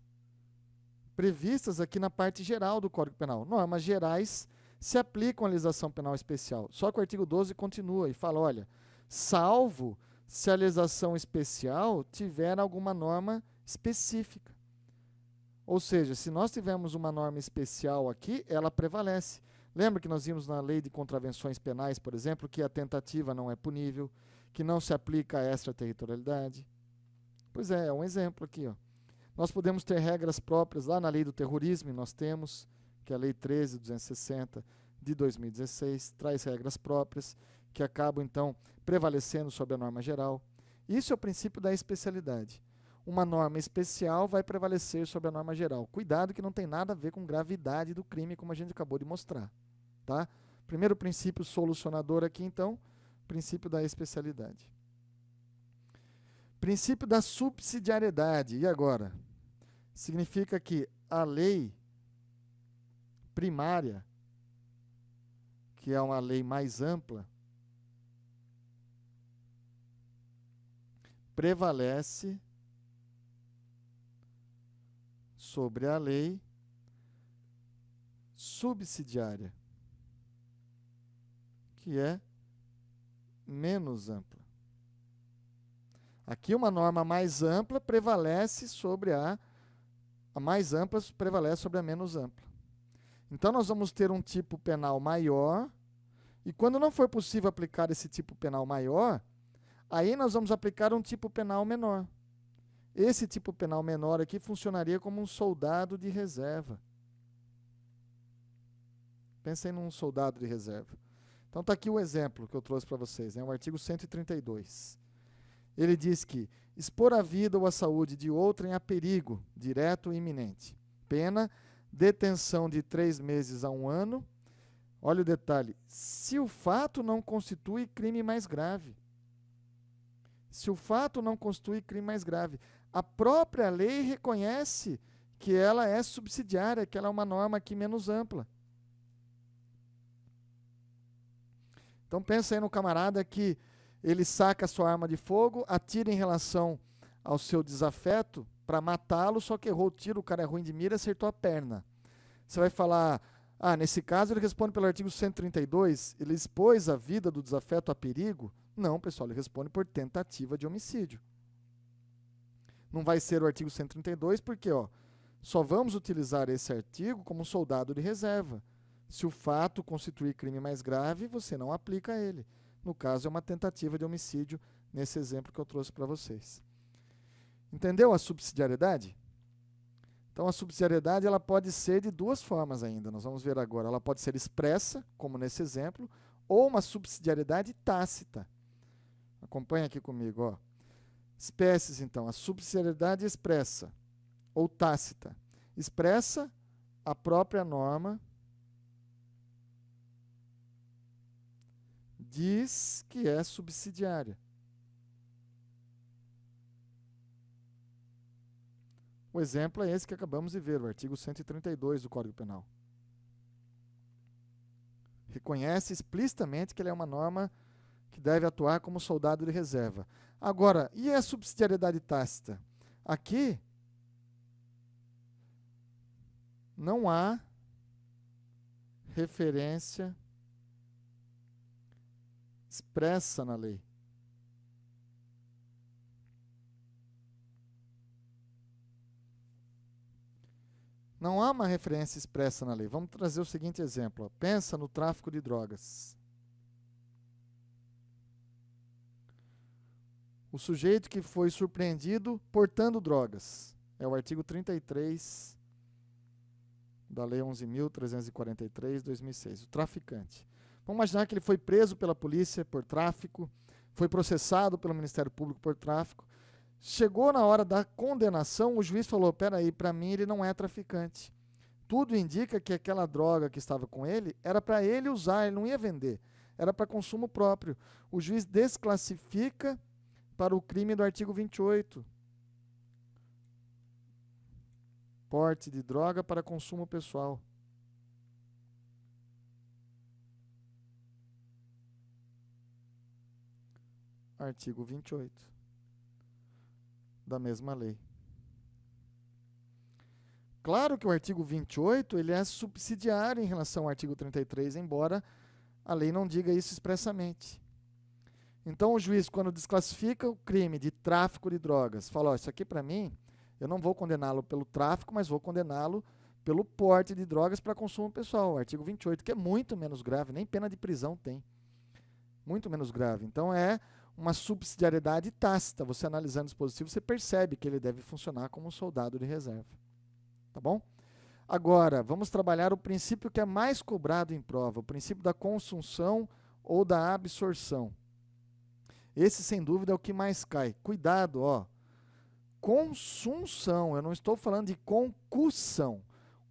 previstas aqui na parte geral do Código Penal. Normas gerais se aplicam à legislação penal especial. Só que o artigo 12 continua e fala, olha, salvo se a legislação especial tiver alguma norma específica. Ou seja, se nós tivermos uma norma especial aqui, ela prevalece. Lembra que nós vimos na lei de contravenções penais, por exemplo, que a tentativa não é punível, que não se aplica a extraterritorialidade? Pois é um exemplo aqui, ó. Nós podemos ter regras próprias lá na lei do terrorismo, nós temos, que é a lei 13.260 de 2016, traz regras próprias que acabam, então, prevalecendo sobre a norma geral. Isso é o princípio da especialidade. Uma norma especial vai prevalecer sobre a norma geral. Cuidado que não tem nada a ver com gravidade do crime, como a gente acabou de mostrar. Tá? Primeiro princípio solucionador aqui, então, princípio da especialidade. Princípio da subsidiariedade. E agora? Significa que a lei primária, que é uma lei mais ampla, prevalece sobre a lei subsidiária, que é menos ampla. Aqui uma norma mais ampla prevalece sobre a mais ampla prevalece sobre a menos ampla. Então nós vamos ter um tipo penal maior, e quando não for possível aplicar esse tipo penal maior, aí nós vamos aplicar um tipo penal menor. Esse tipo penal menor aqui funcionaria como um soldado de reserva. Pensem num soldado de reserva. Então está aqui o exemplo que eu trouxe para vocês, o artigo 132. Ele diz que expor a vida ou a saúde de outrem a perigo, direto e iminente. Pena, detenção de 3 meses a 1 ano. Olha o detalhe, se o fato não constitui crime mais grave. Se o fato não constitui crime mais grave. A própria lei reconhece que ela é subsidiária, que ela é uma norma aqui menos ampla. Então pensa aí no camarada que ele saca a sua arma de fogo, atira em relação ao seu desafeto para matá-lo, só que errou o tiro, o cara é ruim de mira e acertou a perna. Você vai falar, nesse caso ele responde pelo artigo 132, ele expôs a vida do desafeto a perigo? Não, pessoal, ele responde por tentativa de homicídio. Não vai ser o artigo 132 porque só vamos utilizar esse artigo como um soldado de reserva. Se o fato constituir crime mais grave, você não aplica ele. No caso, é uma tentativa de homicídio, nesse exemplo que eu trouxe para vocês. Entendeu a subsidiariedade? Então, a subsidiariedade ela pode ser de duas formas ainda, nós vamos ver agora. Ela pode ser expressa, como nesse exemplo, ou uma subsidiariedade tácita. Acompanha aqui comigo, ó. Espécies, então, a subsidiariedade expressa ou tácita. Expressa, a própria norma diz que é subsidiária. O exemplo é esse que acabamos de ver, o artigo 132 do Código Penal. Reconhece explicitamente que ele é uma norma que deve atuar como soldado de reserva. Agora, e a subsidiariedade tácita? Aqui não há referência expressa na lei. Não há uma referência expressa na lei. Vamos trazer o seguinte exemplo. Ó. Pensa no tráfico de drogas. O sujeito que foi surpreendido portando drogas. É o artigo 33 da Lei 11.343, 2006. O traficante. Vamos imaginar que ele foi preso pela polícia por tráfico, foi processado pelo Ministério Público por tráfico. Chegou na hora da condenação, o juiz falou, peraí, para mim ele não é traficante. Tudo indica que aquela droga que estava com ele era para ele usar, ele não ia vender. Era para consumo próprio. O juiz desclassifica para o crime do artigo 28. Porte de droga para consumo pessoal. Artigo 28 da mesma lei. Claro que o artigo 28 ele é subsidiário em relação ao artigo 33, embora a lei não diga isso expressamente. Então o juiz, quando desclassifica o crime de tráfico de drogas, fala, ó, isso aqui para mim, eu não vou condená-lo pelo tráfico, mas vou condená-lo pelo porte de drogas para consumo pessoal, o artigo 28, que é muito menos grave, nem pena de prisão tem. Muito menos grave. Então é uma subsidiariedade tácita. Você analisando o dispositivo, você percebe que ele deve funcionar como um soldado de reserva. Tá bom? Agora, vamos trabalhar o princípio que é mais cobrado em prova, o princípio da consunção ou da absorção. Esse, sem dúvida, é o que mais cai. Cuidado, ó. Consunção, eu não estou falando de concussão.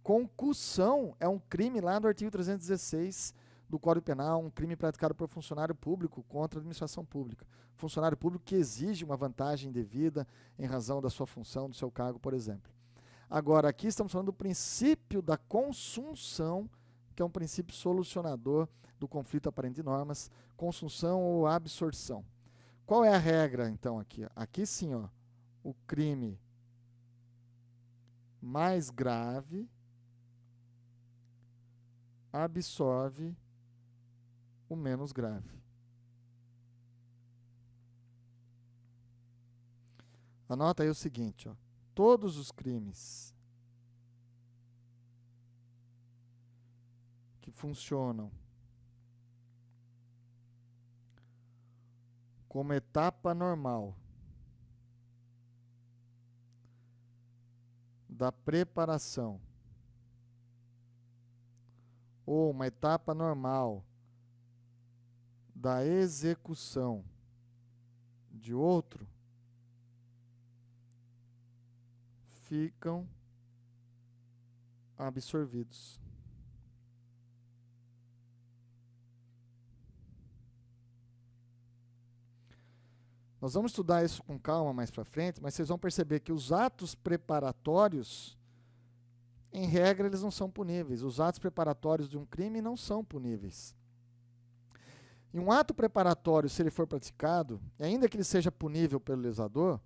Concussão é um crime lá do artigo 316 do Código Penal, um crime praticado por funcionário público contra a administração pública. Funcionário público que exige uma vantagem indevida em razão da sua função, do seu cargo, por exemplo. Agora, aqui estamos falando do princípio da consunção, que é um princípio solucionador do conflito aparente de normas, consunção ou absorção. Qual é a regra, então, aqui? Aqui sim, ó, o crime mais grave absorve o menos grave. Anota aí o seguinte, ó. Todos os crimes que funcionam como etapa normal da preparação ou uma etapa normal da execução de outro ficam absorvidos. Nós vamos estudar isso com calma mais para frente, mas vocês vão perceber que os atos preparatórios, em regra, eles não são puníveis. Os atos preparatórios de um crime não são puníveis. E um ato preparatório, se ele for praticado, ainda que ele seja punível pelo legislador,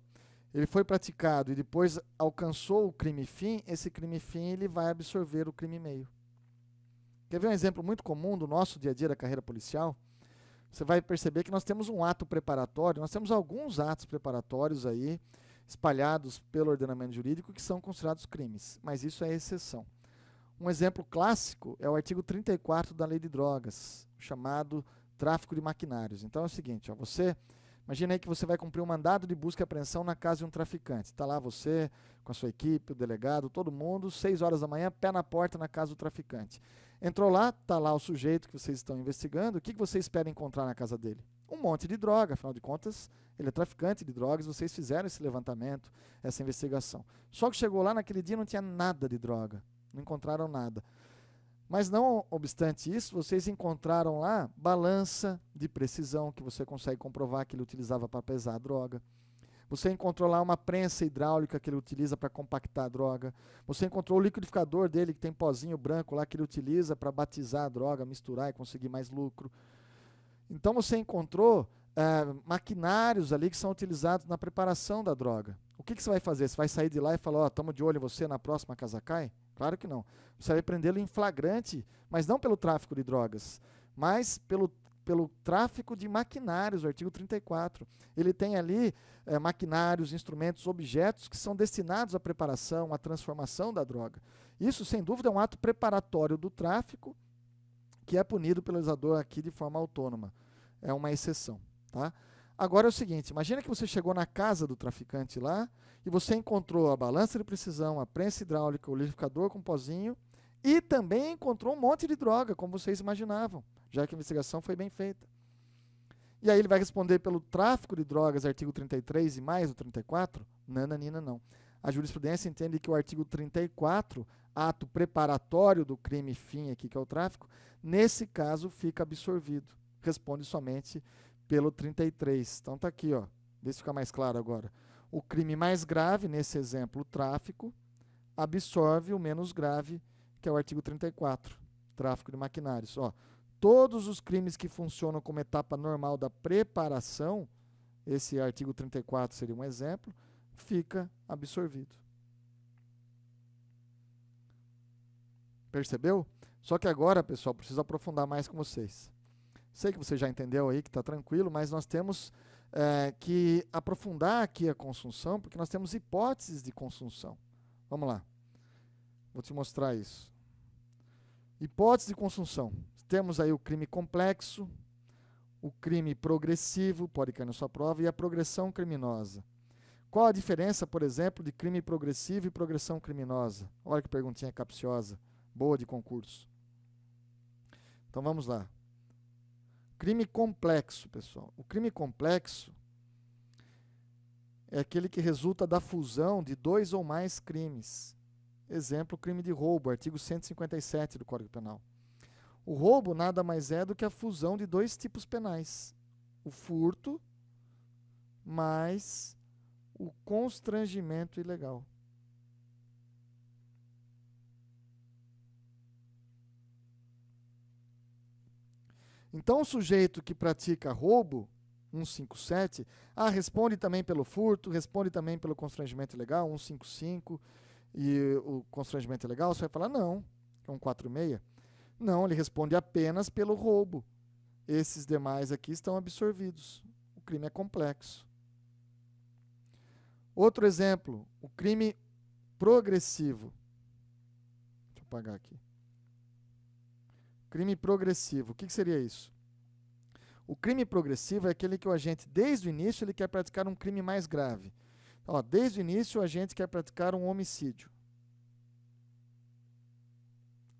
ele foi praticado e depois alcançou o crime fim, esse crime fim ele vai absorver o crime meio. Quer ver um exemplo muito comum do nosso dia a dia da carreira policial? Você vai perceber que nós temos um ato preparatório, nós temos alguns atos preparatórios aí, espalhados pelo ordenamento jurídico, que são considerados crimes, mas isso é exceção. Um exemplo clássico é o artigo 34 da Lei de Drogas, chamado tráfico de maquinários. Então é o seguinte, ó, você Imagina aí que você vai cumprir um mandado de busca e apreensão na casa de um traficante. Está lá você, com a sua equipe, o delegado, todo mundo, 6 horas da manhã, pé na porta na casa do traficante. Entrou lá, está lá o sujeito que vocês estão investigando. O que você espera encontrar na casa dele? Um monte de droga, afinal de contas, ele é traficante de drogas, vocês fizeram esse levantamento, essa investigação. Só que chegou lá, naquele dia não tinha nada de droga, não encontraram nada. Mas não obstante isso, vocês encontraram lá balança de precisão, que você consegue comprovar que ele utilizava para pesar a droga. Você encontrou lá uma prensa hidráulica que ele utiliza para compactar a droga. Você encontrou o liquidificador dele, que tem pozinho branco lá, que ele utiliza para batizar a droga, misturar e conseguir mais lucro. Então você encontrou maquinários ali que são utilizados na preparação da droga. O que você vai fazer? Você vai sair de lá e falar, estamos de olho em você na próxima Casa Cai? Claro que não. Você vai prendê-lo em flagrante, mas não pelo tráfico de drogas, mas pelo tráfico de maquinários, o artigo 34. Ele tem ali maquinários, instrumentos, objetos que são destinados à preparação, à transformação da droga. Isso, sem dúvida, é um ato preparatório do tráfico, que é punido pelo legislador aqui de forma autônoma. É uma exceção. Tá? Agora é o seguinte, imagina que você chegou na casa do traficante lá e você encontrou a balança de precisão, a prensa hidráulica, o liquidificador com pozinho e também encontrou um monte de droga, como vocês imaginavam, já que a investigação foi bem feita. E aí ele vai responder pelo tráfico de drogas, artigo 33 e mais o 34? Nananina, não. A jurisprudência entende que o artigo 34, ato preparatório do crime fim aqui, que é o tráfico, nesse caso fica absorvido. Responde somente pelo 33. Então está aqui, ó. Deixa eu ficar mais claro agora. O crime mais grave, nesse exemplo, o tráfico, absorve o menos grave, que é o artigo 34, tráfico de maquinários. Ó, todos os crimes que funcionam como etapa normal da preparação, esse artigo 34 seria um exemplo, fica absorvido. Percebeu? Só que agora, pessoal, preciso aprofundar mais com vocês. Sei que você já entendeu aí, que está tranquilo, mas nós temos que aprofundar aqui a consunção, porque nós temos hipóteses de consunção. Vamos lá. Vou te mostrar isso. Hipótese de consunção. Temos aí o crime complexo, o crime progressivo, pode cair na sua prova, e a progressão criminosa. Qual a diferença, por exemplo, de crime progressivo e progressão criminosa? Olha que perguntinha capciosa, boa de concurso. Então vamos lá. Crime complexo, pessoal. O crime complexo é aquele que resulta da fusão de 2 ou mais crimes. Exemplo, crime de roubo, artigo 157 do Código Penal. O roubo nada mais é do que a fusão de 2 tipos penais. O furto mais o constrangimento ilegal. Então, o sujeito que pratica roubo, 157, responde também pelo furto, responde também pelo constrangimento ilegal, 155, e o constrangimento ilegal, você vai falar, não, é 146. Não, ele responde apenas pelo roubo. Esses demais aqui estão absorvidos. O crime é complexo. Outro exemplo, o crime progressivo. Deixa eu apagar aqui. Crime progressivo. O que seria isso? O crime progressivo é aquele que o agente, desde o início, ele quer praticar um crime mais grave. Então, desde o início, o agente quer praticar um homicídio.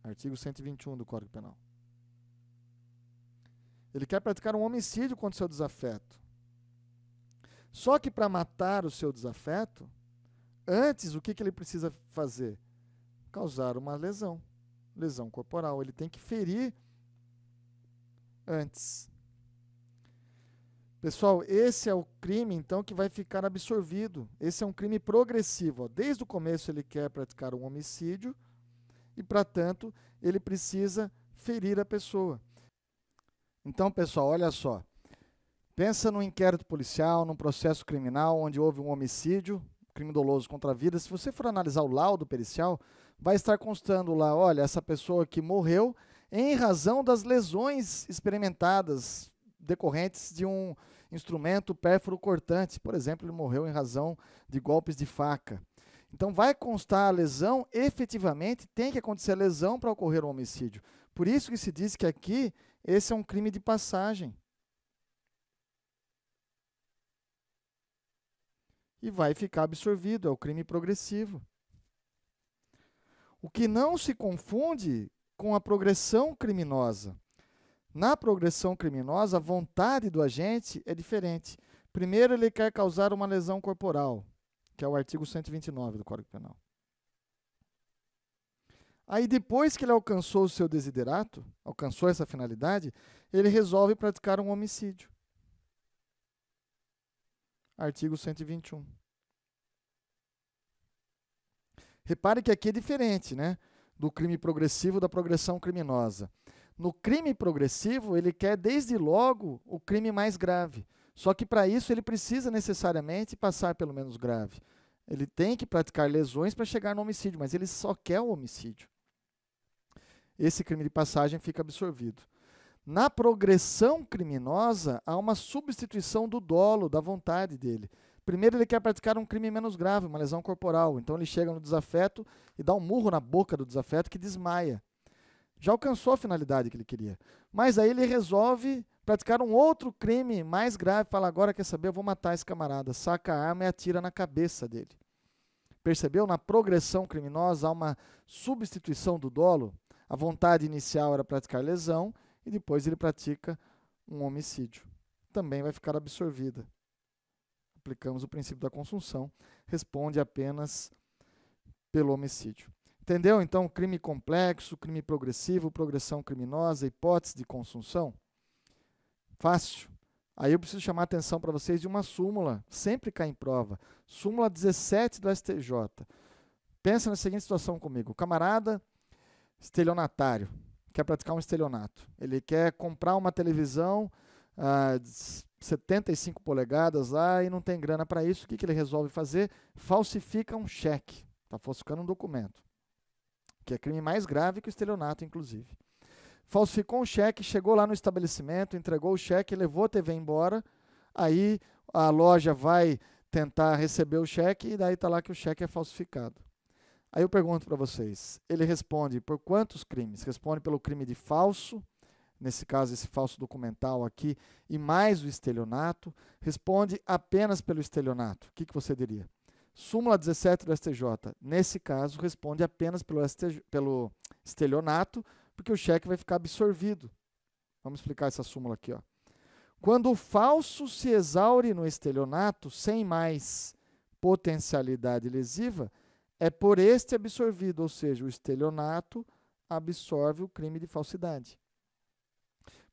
Artigo 121 do Código Penal. Ele quer praticar um homicídio contra o seu desafeto. Só que para matar o seu desafeto, antes, o que ele precisa fazer? Causar uma lesão. Lesão corporal. Ele tem que ferir antes. Pessoal, esse é o crime, então, que vai ficar absorvido. Esse é um crime progressivo. Desde o começo ele quer praticar um homicídio e, para tanto, ele precisa ferir a pessoa. Então, pessoal, olha só. Pensa num inquérito policial, num processo criminal onde houve um homicídio, crime doloso contra a vida. Se você for analisar o laudo pericial, vai estar constando lá, olha, essa pessoa que morreu em razão das lesões experimentadas decorrentes de um instrumento pérfuro cortante. Por exemplo, ele morreu em razão de golpes de faca. Então, vai constar a lesão, efetivamente tem que acontecer a lesão para ocorrer um homicídio. Por isso que se diz que aqui, esse é um crime de passagem. e vai ficar absorvido, é o crime progressivo. O que não se confunde com a progressão criminosa. Na progressão criminosa, a vontade do agente é diferente. Primeiro, ele quer causar uma lesão corporal, que é o artigo 129 do Código Penal. Aí, depois que ele alcançou o seu desiderato, alcançou essa finalidade, ele resolve praticar um homicídio. Artigo 121. Repare que aqui é diferente, né? Do crime progressivo da progressão criminosa. No crime progressivo, ele quer desde logo o crime mais grave. Só que para isso ele precisa necessariamente passar pelo menos grave. Ele tem que praticar lesões para chegar no homicídio, mas ele só quer o homicídio. Esse crime de passagem fica absorvido. Na progressão criminosa, há uma substituição do dolo, da vontade dele. Primeiro, ele quer praticar um crime menos grave, uma lesão corporal. Então, ele chega no desafeto e dá um murro na boca do desafeto que desmaia. Já alcançou a finalidade que ele queria. Mas aí ele resolve praticar um outro crime mais grave. Fala, agora quer saber, eu vou matar esse camarada. Saca a arma e atira na cabeça dele. Percebeu? Na progressão criminosa há uma substituição do dolo. A vontade inicial era praticar lesão e depois ele pratica um homicídio. Também vai ficar absorvida. Aplicamos o princípio da consunção. Responde apenas pelo homicídio. Entendeu? Então, crime complexo, crime progressivo, progressão criminosa, hipótese de consunção. Fácil. Aí eu preciso chamar a atenção para vocês de uma súmula, sempre cai em prova. Súmula 17 do STJ. Pensa na seguinte situação comigo. O camarada estelionatário, quer praticar um estelionato. Ele quer comprar uma televisão de 75 polegadas lá e não tem grana para isso. O que ele resolve fazer? Falsifica um cheque. Está falsificando um documento. Que é crime mais grave que o estelionato, inclusive. Falsificou um cheque, chegou lá no estabelecimento, entregou o cheque, levou a TV embora, aí a loja vai tentar receber o cheque e daí está lá que o cheque é falsificado. Aí eu pergunto para vocês, ele responde por quantos crimes? Responde pelo crime de falso, nesse caso esse falso documental aqui, e mais o estelionato, responde apenas pelo estelionato. O que você diria? Súmula 17 do STJ, nesse caso, responde apenas pelo estelionato, porque o cheque vai ficar absorvido. Vamos explicar essa súmula aqui. Ó. Quando o falso se exaure no estelionato, sem mais potencialidade lesiva, é por este absorvido, ou seja, o estelionato absorve o crime de falsidade.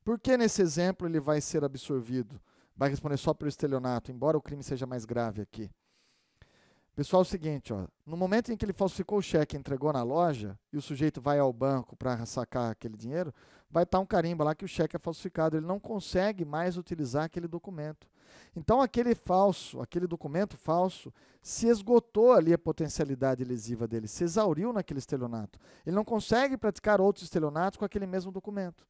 Por que nesse exemplo ele vai ser absorvido? Vai responder só pelo estelionato, embora o crime seja mais grave aqui. Pessoal, é o seguinte, ó, no momento em que ele falsificou o cheque e entregou na loja, e o sujeito vai ao banco para sacar aquele dinheiro, vai estar um carimbo lá que o cheque é falsificado, ele não consegue mais utilizar aquele documento. Então, aquele documento falso, se esgotou ali a potencialidade lesiva dele, se exauriu naquele estelionato. Ele não consegue praticar outros estelionatos com aquele mesmo documento.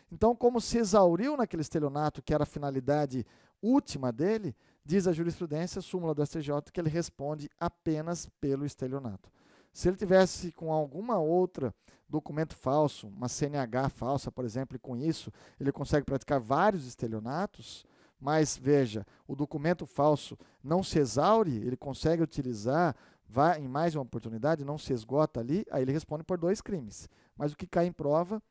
Então, como se exauriu naquele estelionato, que era a finalidade última dele, diz a jurisprudência, súmula do STJ, que ele responde apenas pelo estelionato. Se ele tivesse com alguma outra documento falso, uma CNH falsa, por exemplo, e com isso ele consegue praticar vários estelionatos, mas veja, o documento falso não se exaure, ele consegue utilizar em mais uma oportunidade, não se esgota ali, aí ele responde por 2 crimes. Mas o que cai em prova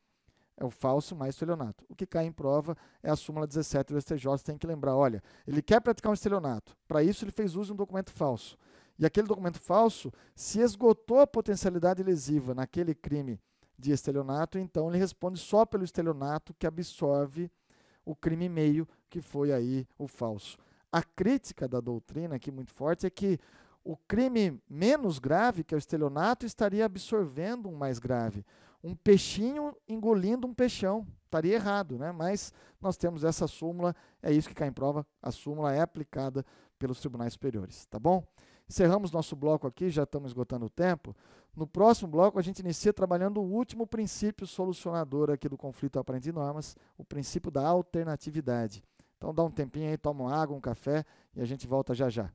é o falso mais estelionato. O que cai em prova é a súmula 17 do STJ. Você tem que lembrar, olha, ele quer praticar um estelionato. Para isso, ele fez uso de um documento falso. E aquele documento falso, se esgotou a potencialidade lesiva naquele crime de estelionato, então ele responde só pelo estelionato que absorve o crime meio, que foi aí o falso. A crítica da doutrina, aqui muito forte, é que o crime menos grave, que é o estelionato, estaria absorvendo um mais grave. Um peixinho engolindo um peixão. Estaria errado, né? Mas nós temos essa súmula, é isso que cai em prova. A súmula é aplicada pelos tribunais superiores, tá bom? Encerramos nosso bloco aqui, já estamos esgotando o tempo. No próximo bloco, a gente inicia trabalhando o último princípio solucionador aqui do conflito aparente de normas, o princípio da alternatividade. Então dá um tempinho aí, toma uma água, um café e a gente volta já já.